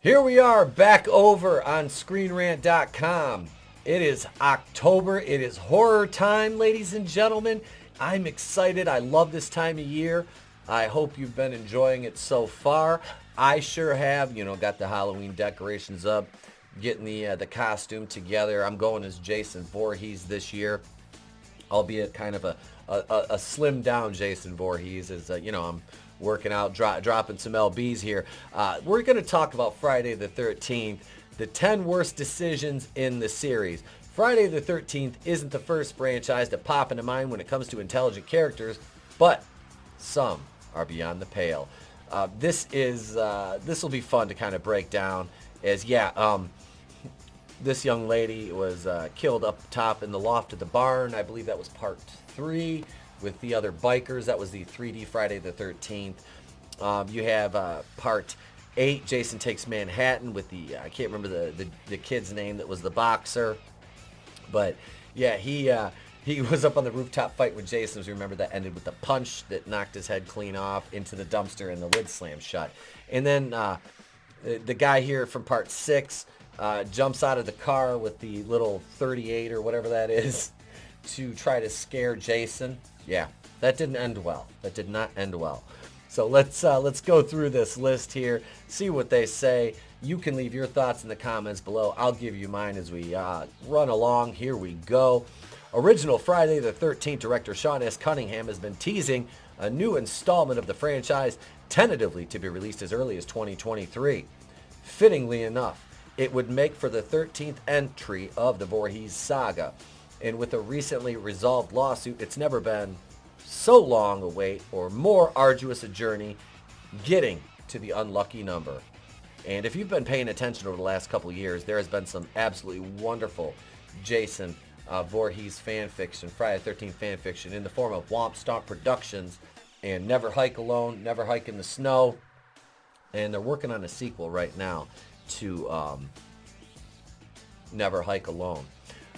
Here we are back over on ScreenRant.com. It is October. It is horror time, ladies and gentlemen. I'm excited. I love this time of year. I hope you've been enjoying it so far. I sure have. You know, got the Halloween decorations up, getting the costume together. I'm going as Jason Voorhees this year, albeit kind of a slimmed down Jason Voorhees. As I'm working out, dropping some LBs here. We're going to talk about Friday the 13th, the 10 worst decisions in the series. Friday the 13th isn't the first franchise to pop into mind when it comes to intelligent characters, but some are beyond the pale. This will be fun to kind of break down. This young lady was killed up top in the loft of the barn. I believe that was part 3. With the other bikers. That was the 3D Friday the 13th. You have part 8, Jason Takes Manhattan, with I can't remember the kid's name that was the boxer. But yeah, he was up on the rooftop fight with Jason. As you remember, that ended with the punch that knocked his head clean off into the dumpster and the lid slammed shut. And then the guy here from part 6 jumps out of the car with the little 38 or whatever that is to try to scare Jason. Yeah, that didn't end well. That did not end well. So let's go through this list here, see what they say. You can leave your thoughts in the comments below. I'll give you mine as we run along. Here we go. Original Friday the 13th director Sean S. Cunningham has been teasing a new installment of the franchise, tentatively to be released as early as 2023. Fittingly enough, it would make for the 13th entry of the Voorhees saga. And with a recently resolved lawsuit, it's never been so long a wait or more arduous a journey getting to the unlucky number. And if you've been paying attention over the last couple of years, there has been some absolutely wonderful Jason Voorhees fan fiction, Friday the 13th fan fiction, in the form of Womp Stomp Productions and Never Hike Alone, Never Hike in the Snow. And they're working on a sequel right now to Never Hike Alone.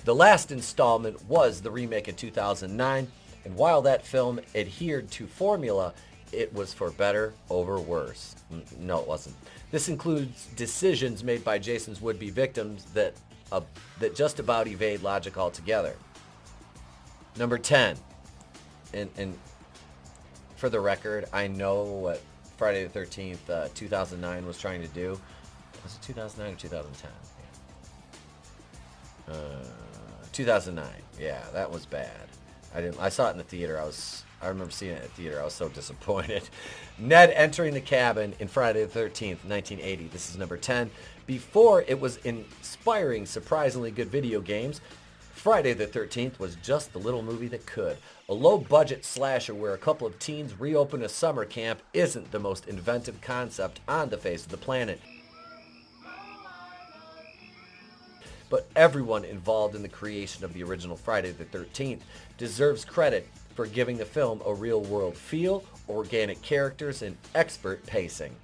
The last installment was the remake in 2009, and while that film adhered to formula, it was for better over worse. No, it wasn't. This includes decisions made by Jason's would-be victims that just about evade logic altogether. Number 10, and for the record, I know what Friday the 13th, 2009 was trying to do. Was it 2009 or 2010? 2009. Yeah, that was bad. I saw it in the theater. I remember seeing it in the theater. I was so disappointed. Ned entering the cabin in Friday the 13th, 1980. This is number 10. Before it was inspiring, surprisingly good video games, Friday the 13th was just the little movie that could. A low-budget slasher where a couple of teens reopen a summer camp isn't the most inventive concept on the face of the planet. But everyone involved in the creation of the original Friday the 13th deserves credit for giving the film a real-world feel, organic characters, and expert pacing.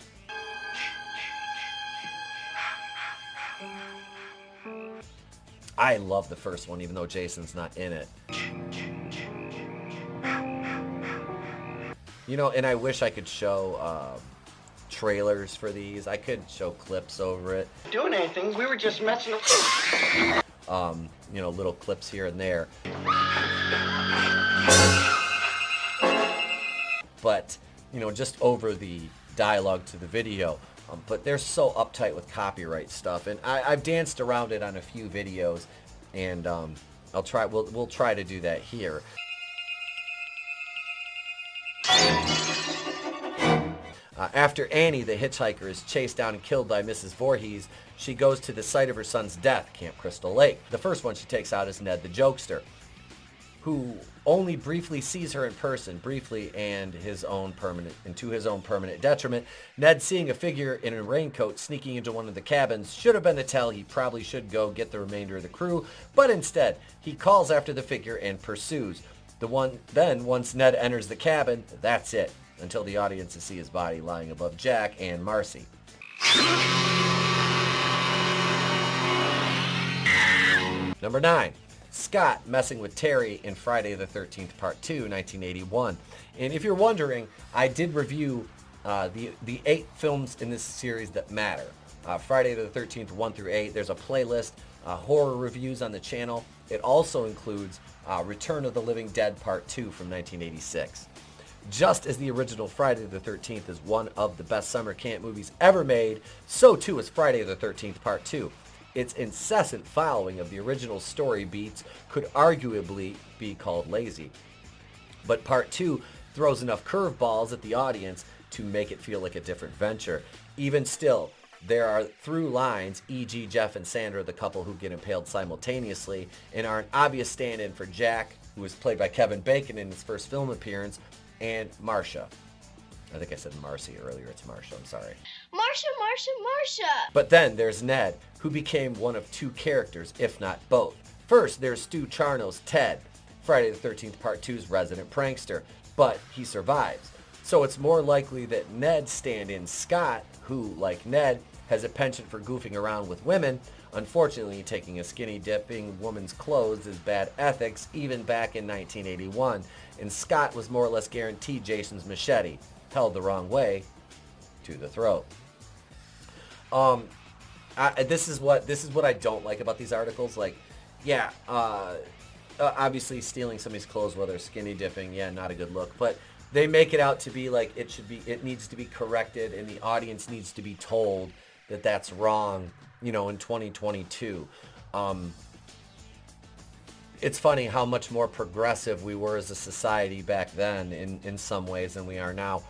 I love the first one, even though Jason's not in it. You know, and I wish I could show trailers for these. I could show clips over it. Doing anything, we were just messing around. Little clips here and there. But, just over the dialogue to the video. But they're so uptight with copyright stuff, and I've danced around it on a few videos, and we'll try to do that here. After Annie, the hitchhiker, is chased down and killed by Mrs. Voorhees, she goes to the site of her son's death, Camp Crystal Lake. The first one she takes out is Ned the jokester, who only briefly sees her in person, briefly and to his own permanent detriment. Ned, seeing a figure in a raincoat sneaking into one of the cabins, should have been to tell he probably should go get the remainder of the crew, but instead, he calls after the figure and pursues. Then, once Ned enters the cabin, that's it, until the audience to see his body lying above Jack and Marcy. Number 9. Scott messing with Terry in Friday the 13th Part 2, 1981. And if you're wondering, I did review the 8 films in this series that matter. Friday the 13th 1 through 8. There's a playlist, horror reviews on the channel. It also includes Return of the Living Dead Part 2 from 1986. Just as the original Friday the 13th is one of the best summer camp movies ever made, so too is Friday the 13th Part 2. Its incessant following of the original story beats could arguably be called lazy. But Part 2 throws enough curveballs at the audience to make it feel like a different venture. Even still, there are through lines, e.g. Jeff and Sandra, the couple who get impaled simultaneously, and are an obvious stand-in for Jack, who was played by Kevin Bacon in his first film appearance, and Marcia. I think I said Marcy earlier. It's Marcia. I'm sorry. Marcia. But then there's Ned, who became one of two characters, if not both. First, there's Stu Charno's Ted, Friday the 13th Part 2's resident prankster, but he survives. So it's more likely that Ned's stand-in Scott, who, like Ned, has a penchant for goofing around with women. Unfortunately, taking a skinny dipping woman's clothes is bad ethics, even back in 1981, and Scott was more or less guaranteed Jason's machete, held the wrong way, to the throat. This is what I don't like about these articles. Like, yeah, obviously stealing somebody's clothes while they're skinny dipping, yeah, not a good look, but they make it out to be like it needs to be corrected, and the audience needs to be told that that's wrong, in 2022. It's funny how much more progressive we were as a society back then in some ways than we are now.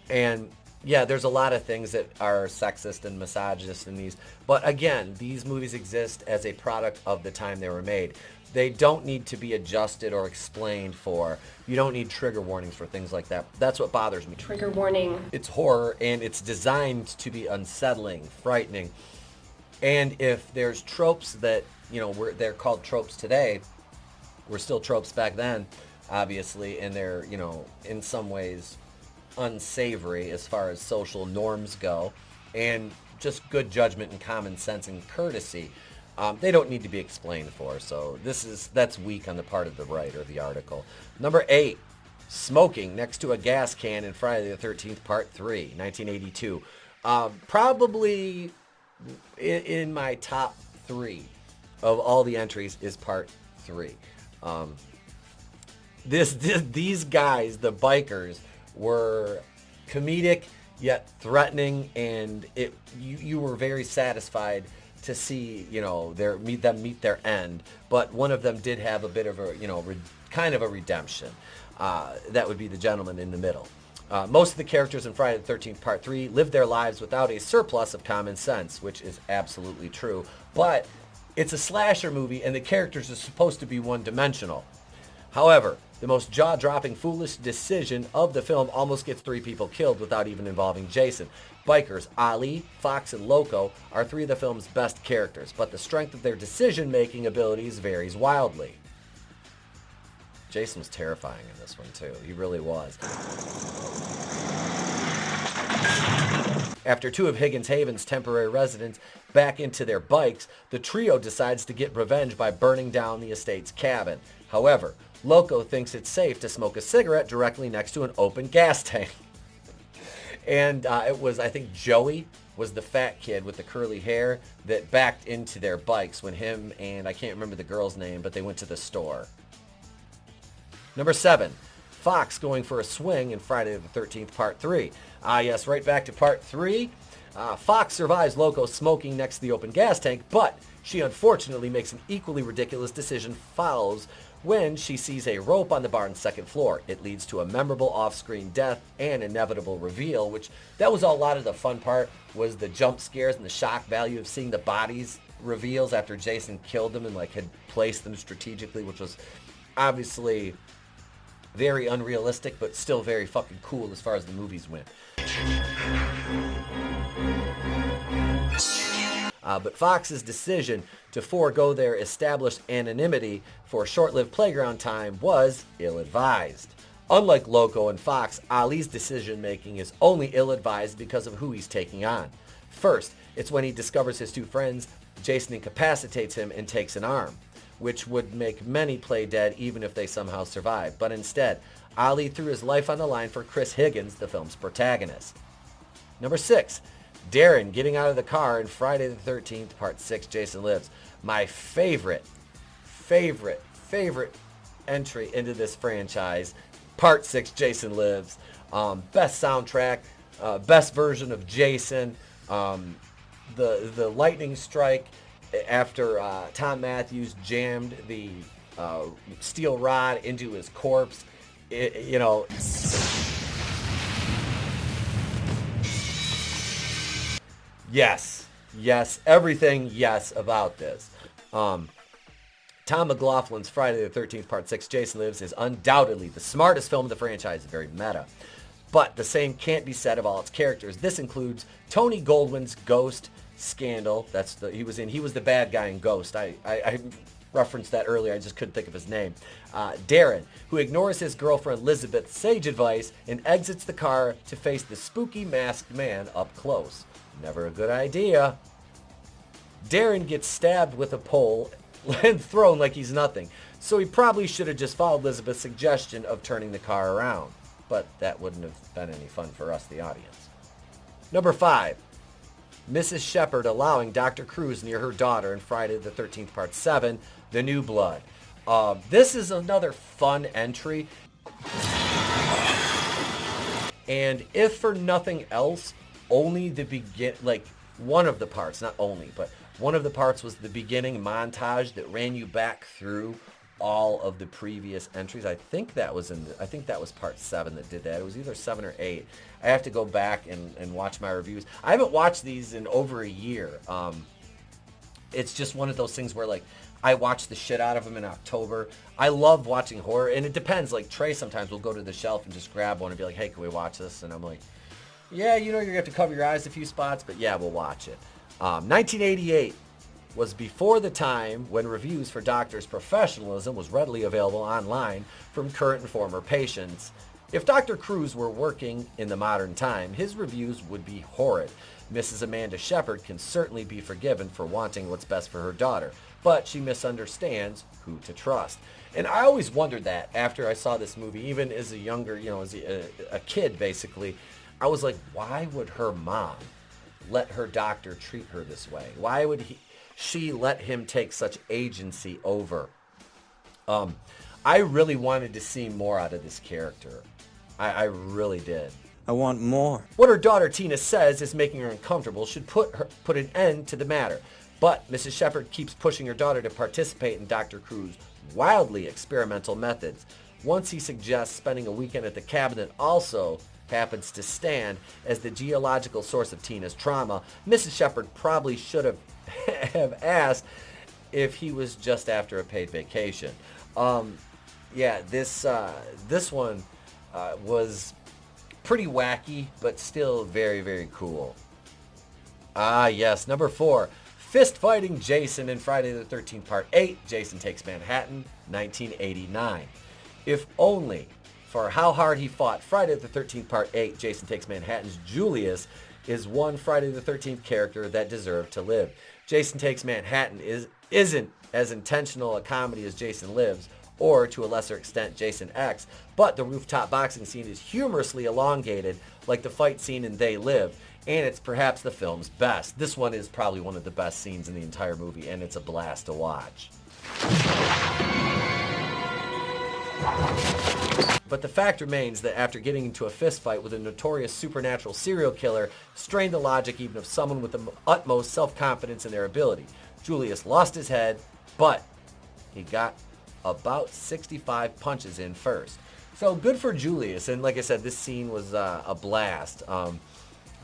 And yeah, there's a lot of things that are sexist and misogynist in these. But again, these movies exist as a product of the time they were made. They don't need to be adjusted or explained for. You don't need trigger warnings for things like that. That's what bothers me. Trigger warning. It's horror, and it's designed to be unsettling, frightening. And if there's tropes that, they're called tropes today, were still tropes back then, obviously, and they're, in some ways unsavory as far as social norms go, and just good judgment and common sense and courtesy. They don't need to be explained for, so that's weak on the part of the writer of the article. Number 8, smoking next to a gas can in Friday the 13th Part 3, 1982. Probably in my top 3 of all the entries is Part 3. These guys, the bikers, were comedic yet threatening, and you were very satisfied to see them meet their end. But one of them did have a bit of a kind of a redemption. That would be the gentleman in the middle. Most of the characters in Friday the 13th Part 3 lived their lives without a surplus of common sense, which is absolutely true. But it's a slasher movie, and the characters are supposed to be one-dimensional. However, the most jaw-dropping, foolish decision of the film almost gets 3 people killed without even involving Jason. Bikers, Ali, Fox, and Loco are 3 of the film's best characters, but the strength of their decision-making abilities varies wildly. Jason was terrifying in this one, too. He really was. After 2 of Higgins Haven's temporary residents back into their bikes, the trio decides to get revenge by burning down the estate's cabin. However, Loco thinks it's safe to smoke a cigarette directly next to an open gas tank. And it was, I think, Joey was the fat kid with the curly hair that backed into their bikes when him and, I can't remember the girl's name, but they went to the store. Number 7, Fox going for a swing in Friday the 13th Part 3. Yes, right back to Part 3. Fox survives Loco smoking next to the open gas tank, but she unfortunately makes an equally ridiculous decision follows when she sees a rope on the barn's second floor. It leads to a memorable off-screen death and inevitable reveal, which that was a lot of the fun part, was the jump scares and the shock value of seeing the bodies reveals after Jason killed them and had placed them strategically, which was obviously very unrealistic, but still very fucking cool as far as the movies went. But Fox's decision to forego their established anonymity for short-lived playground time was ill-advised. Unlike Loco and Fox, Ali's decision-making is only ill-advised because of who he's taking on. First, it's when he discovers his 2 friends, Jason incapacitates him and takes an arm, which would make many play dead even if they somehow survive. But instead, Ali threw his life on the line for Chris Higgins, the film's protagonist. Number 6, Darren getting out of the car in Friday the 13th, Part 6, Jason Lives. My favorite entry into this franchise, Part 6, Jason Lives. Best soundtrack, best version of Jason. The lightning strike after Tom Matthews jammed the steel rod into his corpse. Yes, everything yes about this. Tom McLaughlin's Friday the 13th, Part 6, Jason Lives is undoubtedly the smartest film of the franchise, very meta. But the same can't be said of all its characters. This includes Tony Goldwyn's Ghost scandal. He was the bad guy in Ghost. I referenced that earlier. I just couldn't think of his name. Darren, who ignores his girlfriend Elizabeth's sage advice and exits the car to face the spooky masked man up close. Never a good idea. Darren gets stabbed with a pole and thrown like he's nothing. So he probably should have just followed Elizabeth's suggestion of turning the car around. But that wouldn't have been any fun for us, the audience. Number 5. Mrs. Shepard allowing Dr. Cruz near her daughter in Friday the 13th, Part 7, The New Blood. This is another fun entry. And if for nothing else, only one of the parts, not only, but one of the parts was the beginning montage that ran you back through all of the previous entries. I think that was Part 7 that did that. It was either 7 or 8. I have to go back and watch my reviews. I haven't watched these in over a year. It's just one of those things where I watch the shit out of them in October. I love watching horror, and it depends. Trey sometimes will go to the shelf and just grab one and be like, hey, can we watch this? And I'm like, yeah, you're going to have to cover your eyes a few spots, but yeah, we'll watch it. 1988 was before the time when reviews for doctors' professionalism was readily available online from current and former patients. If Dr. Cruz were working in the modern time, his reviews would be horrid. Mrs. Amanda Shepard can certainly be forgiven for wanting what's best for her daughter, but she misunderstands who to trust. And I always wondered that after I saw this movie, even as a younger, as a kid basically, I was like, why would her mom let her doctor treat her this way? Why would she let him take such agency over? I really wanted to see more out of this character. I really did. I want more. What her daughter Tina says is making her uncomfortable should put an end to the matter. But Mrs. Shepard keeps pushing her daughter to participate in Dr. Cruz's wildly experimental methods. Once he suggests spending a weekend at the cabin that also happens to stand as the geological source of Tina's trauma, Mrs. Shepard probably should have asked if he was just after a paid vacation. This one was pretty wacky, but still very, very cool. Yes, number 4. Fist fighting Jason in Friday the 13th, Part 8, Jason Takes Manhattan, 1989. If only for how hard he fought, Friday the 13th, Part 8, Jason Takes Manhattan's Julius is one Friday the 13th character that deserved to live. Jason Takes Manhattan isn't as intentional a comedy as Jason Lives, or to a lesser extent Jason X, but the rooftop boxing scene is humorously elongated like the fight scene in They Live, and it's perhaps the film's best. This one is probably one of the best scenes in the entire movie, and it's a blast to watch. But the fact remains that after getting into a fist fight with a notorious supernatural serial killer strained the logic even of someone with the utmost self-confidence in their ability. Julius lost his head, but he got about 65 punches in first. So good for Julius, and like I said, this scene was a blast.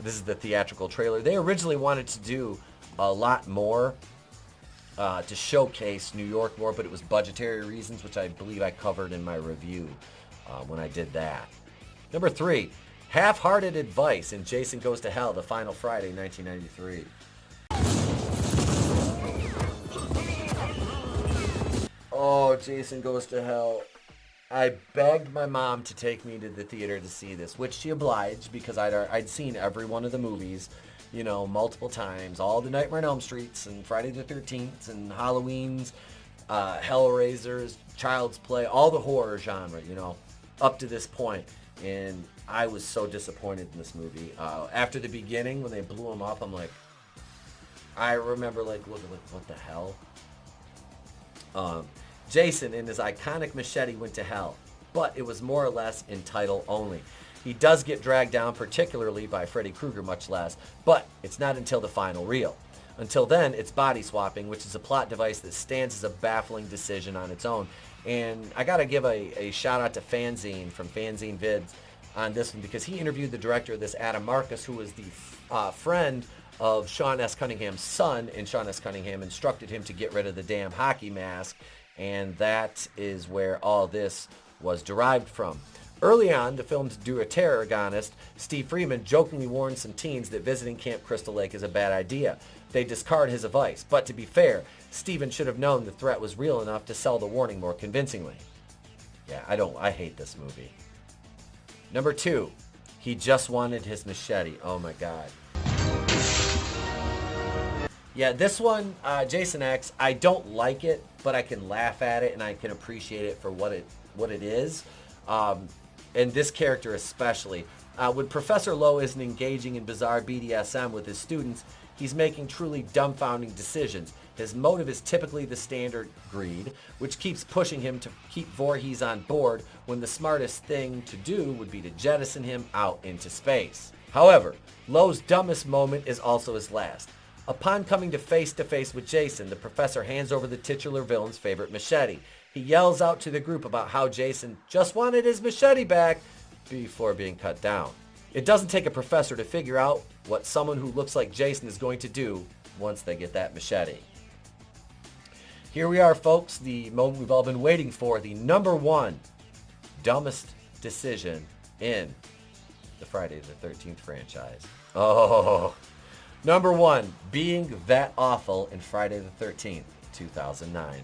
This is the theatrical trailer. They originally wanted to do a lot more to showcase New York more, but it was budgetary reasons, which I believe I covered in my review when I did that. Number 3, half-hearted advice in Jason Goes to Hell, The Final Friday, 1993. Oh, Jason Goes to Hell. I begged my mom to take me to the theater to see this, which she obliged because I'd seen every one of the movies, multiple times. All the Nightmare on Elm Streets and Friday the 13th and Halloween's, Hellraisers, Child's Play, all the horror genre, up to this point. and I was so disappointed in this movie. After the beginning, when they blew him up, I'm like, I remember like looking like, what the hell? Jason and his iconic machete went to hell, but it was more or less in title only. He does get dragged down, particularly by Freddy Krueger, much less, but it's not until the final reel. Until then, it's body swapping, which is a plot device that stands as a baffling decision on its own. And I gotta give a shout out to Fanzine from Fanzine Vids on this one, because he interviewed the director of this, Adam Marcus, who was the friend of Sean S. Cunningham's son, and Sean S. Cunningham instructed him to get rid of the damn hockey mask, and that is where all this was derived from. Early on, the film's deuteragonist, Steve Freeman, jokingly warned some teens that visiting Camp Crystal Lake is a bad idea. They discard his advice, but to be fair, Steven should have known the threat was real enough to sell the warning more convincingly. Yeah, I hate this movie. Number 2, he just wanted his machete. Oh my God. Yeah, this one, Jason X, I don't like it, but I can laugh at it and I can appreciate it for what it is. And this character especially. When Professor Lowe isn't engaging in bizarre BDSM with his students, he's making truly dumbfounding decisions. His motive is typically the standard greed, which keeps pushing him to keep Voorhees on board when the smartest thing to do would be to jettison him out into space. However, Lowe's dumbest moment is also his last. Upon coming to face with Jason, the professor hands over the titular villain's favorite machete. He yells out to the group about how Jason just wanted his machete back before being cut down. It doesn't take a professor to figure out what someone who looks like Jason is going to do once they get that machete. Here we are, folks, the moment we've all been waiting for, the number 1 dumbest decision in the Friday the 13th franchise. Oh, number 1, being that awful in Friday the 13th, 2009.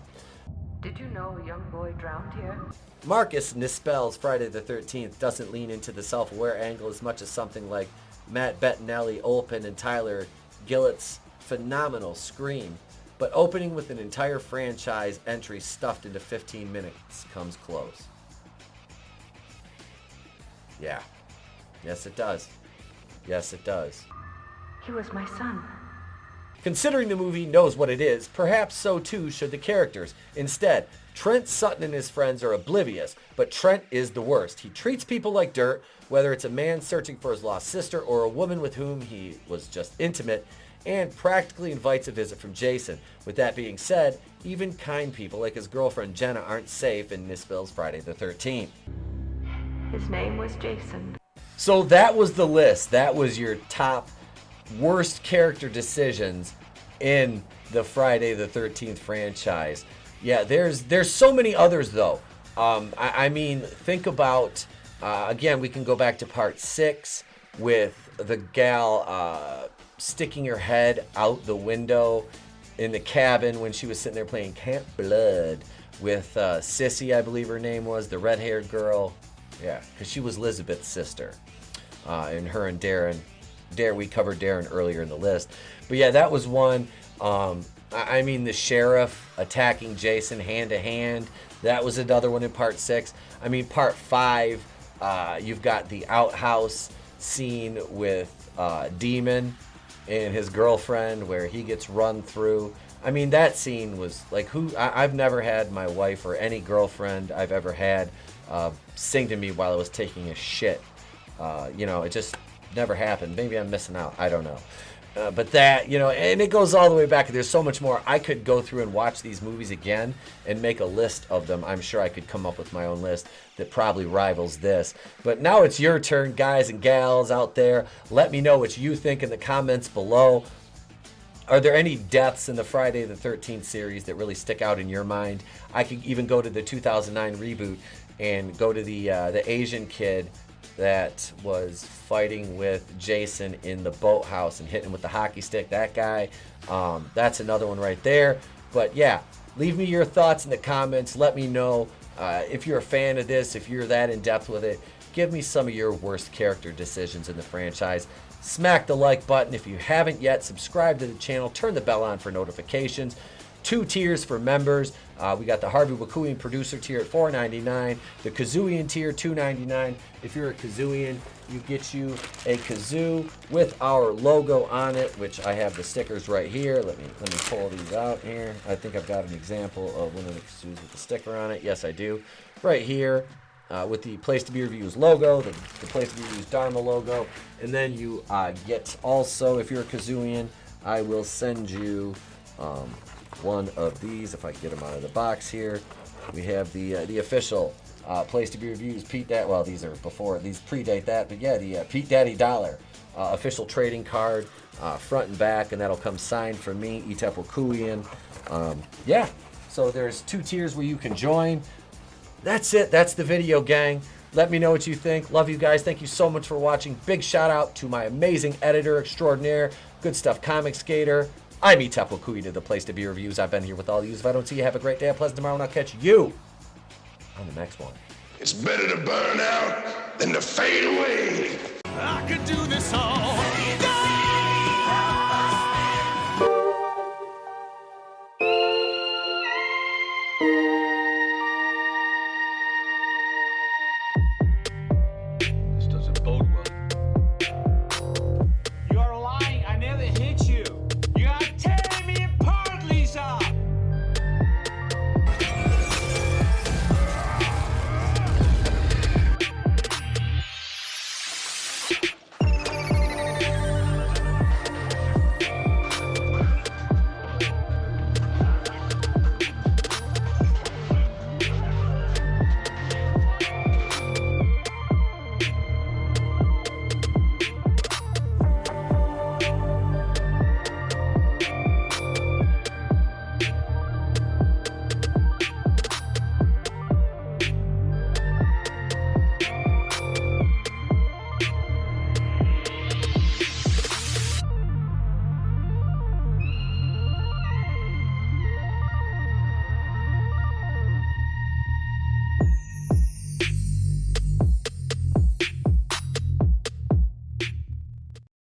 Did you know a young boy drowned here? Marcus Nispel's Friday the 13th doesn't lean into the self-aware angle as much as something like Matt Bettinelli, Olpin, and Tyler Gillett's phenomenal Scream, but opening with an entire franchise entry stuffed into 15 minutes comes close. Yeah. Yes, it does. Yes, it does. He was my son. Considering the movie knows what it is, perhaps so too should the characters. Instead, Trent Sutton and his friends are oblivious, but Trent is the worst. He treats people like dirt, whether it's a man searching for his lost sister or a woman with whom he was just intimate, and practically invites a visit from Jason. With that being said, even kind people like his girlfriend Jenna aren't safe in Nispel's Friday the 13th. His name was Jason. So that was the list. That was your top worst character decisions in the Friday the 13th franchise. Yeah, there's so many others though. I mean, think about, again, we can go back to part 6 with the gal sticking her head out the window in the cabin when she was sitting there playing Camp Blood with Sissy, I believe her name was, the red-haired girl. Yeah, because she was Elizabeth's sister. And her and Darren, we covered Darren earlier in the list. But yeah, that was one. I mean, the sheriff attacking Jason hand to hand. That was another one in part 6. I mean, part 5, you've got the outhouse scene with Demon and his girlfriend where he gets run through. I mean, that scene was like, I've never had my wife or any girlfriend I've ever had sing to me while I was taking a shit. It just never happened. Maybe I'm missing out. I don't know. But that, and it goes all the way back. There's so much more. I could go through and watch these movies again and make a list of them. I'm sure I could come up with my own list that probably rivals this. But now it's your turn, guys and gals out there. Let me know what you think in the comments below. Are there any deaths in the Friday the 13th series that really stick out in your mind? I could even go to the 2009 reboot and go to the Asian kid that was fighting with Jason in the boathouse and hitting him with the hockey stick. That guy, that's another one right there. But yeah, leave me your thoughts in the comments. Let me know if you're a fan of this, if you're that in depth with it. Give me some of your worst character decisions in the franchise. Smack the like button if you haven't yet. Subscribe to the channel. Turn the bell on for notifications. 2 tiers for members. We got the Harvey Wakuian producer tier at $4.99, the Kazooian tier $2.99. If you're a Kazooian, you get you a kazoo with our logo on it, which I have the stickers right here. Let me pull these out here. I think I've got an example of one of the kazoos with the sticker on it. Yes, I do. Right here. With the Place to Be Reviews logo, the Place to Be Reviews Dharma logo, and then you get also, if you're a Kazooian, I will send you one of these, if I can get them out of the box here. We have the official Place to Be Reviews Pete Daddy, well, these are before, these predate that, but yeah, the Pete Daddy Dollar official trading card, front and back, and that'll come signed from me, Etep Wakuian. Yeah, so there's 2 tiers where you can join. That's it. That's the video, gang. Let me know what you think. Love you guys. Thank you so much for watching. Big shout out to my amazing editor extraordinaire, Goodstuff Comixgater. I'm Etep Wakuian of the Place to Be Reviews. I've been here with all of you. If I don't see you, have a great day, a pleasant tomorrow, and I'll catch you on the next one. It's better to burn out than to fade away. I could do this all day.